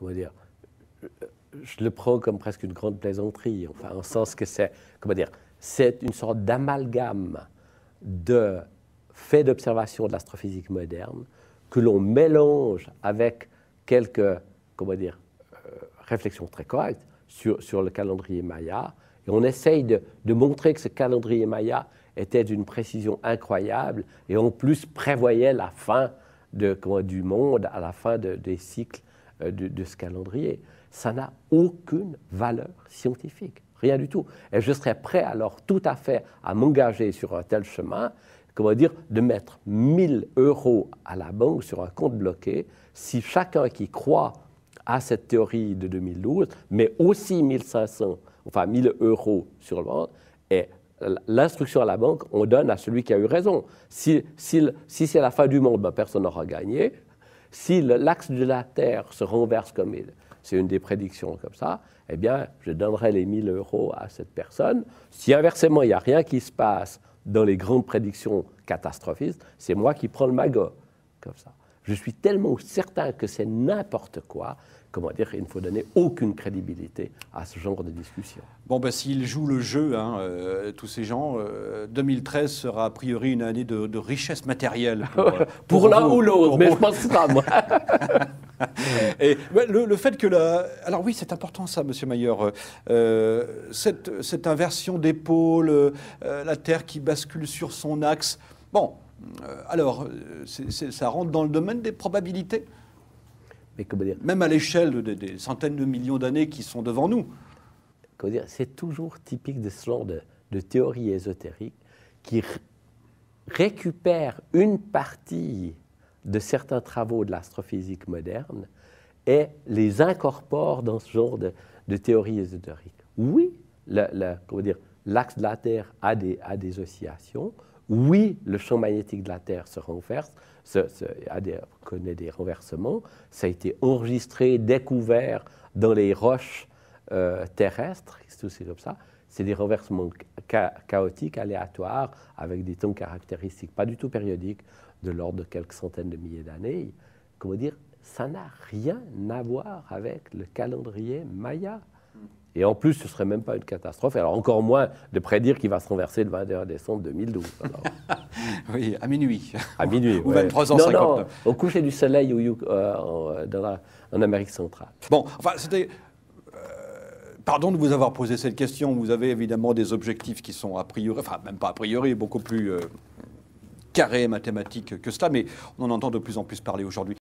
comment dire, je le prends comme presque une grande plaisanterie, enfin, en sens que c'est, comment dire, c'est une sorte d'amalgame de faits d'observation de l'astrophysique moderne que l'on mélange avec quelques, comment dire, réflexions très correctes sur le calendrier Maya, et on essaye de montrer que ce calendrier Maya était d'une précision incroyable, et en plus prévoyait la fin du monde à la fin des cycles de ce calendrier. Ça n'a aucune valeur scientifique, rien du tout. Et je serais prêt alors tout à fait à m'engager sur un tel chemin, comment dire, de mettre 1 000 € à la banque sur un compte bloqué, si chacun qui croit à cette théorie de 2012, mais aussi 1 500, enfin 1 000 € sur le ventre, et l'instruction à la banque, on donne à celui qui a eu raison. Si c'est la fin du monde, ben, personne n'aura gagné. Si l'axe de la Terre se renverse comme c'est une des prédictions comme ça, eh bien, je donnerai les 1 000 € à cette personne. Si inversement, il n'y a rien qui se passe dans les grandes prédictions catastrophistes, c'est moi qui prends le magot, comme ça. Je suis tellement certain que c'est n'importe quoi, comment dire, il ne faut donner aucune crédibilité à ce genre de discussion. Bon, ben, s'ils jouent le jeu, hein, tous ces gens, 2013 sera a priori une année de richesse matérielle. Pour l'un ou l'autre, mais je pense pas, moi. Et le fait que alors oui, c'est important ça, Monsieur Mayer, cette inversion d'épaule, la Terre qui bascule sur son axe. Bon, alors, ça rentre dans le domaine des probabilités. Mais comment dire, même à l'échelle des centaines de millions d'années qui sont devant nous. Comment dire, c'est toujours typique de ce genre de théorie ésotérique qui récupère une partie de certains travaux de l'astrophysique moderne et les incorpore dans ce genre de théorie ésotérique. Oui, l'axe de la Terre a des oscillations. Oui, le champ magnétique de la Terre se renverse, connaît des renversements. Ça a été enregistré, découvert dans les roches terrestres, c'est comme ça. C'est des renversements chaotiques, aléatoires, avec des temps caractéristiques pas du tout périodiques, de l'ordre de quelques centaines de milliers d'années. Comment dire, ça n'a rien à voir avec le calendrier Maya. Et en plus, ce ne serait même pas une catastrophe. Alors encore moins de prédire qu'il va se renverser le 21 décembre 2012. Oui, à minuit. À minuit, ou 23h59. Non, au coucher du soleil en Amérique centrale. Bon, enfin, c'était... pardon de vous avoir posé cette question. Vous avez évidemment des objectifs qui sont a priori, enfin même pas a priori, beaucoup plus carrés et mathématiques que cela, mais on en entend de plus en plus parler aujourd'hui.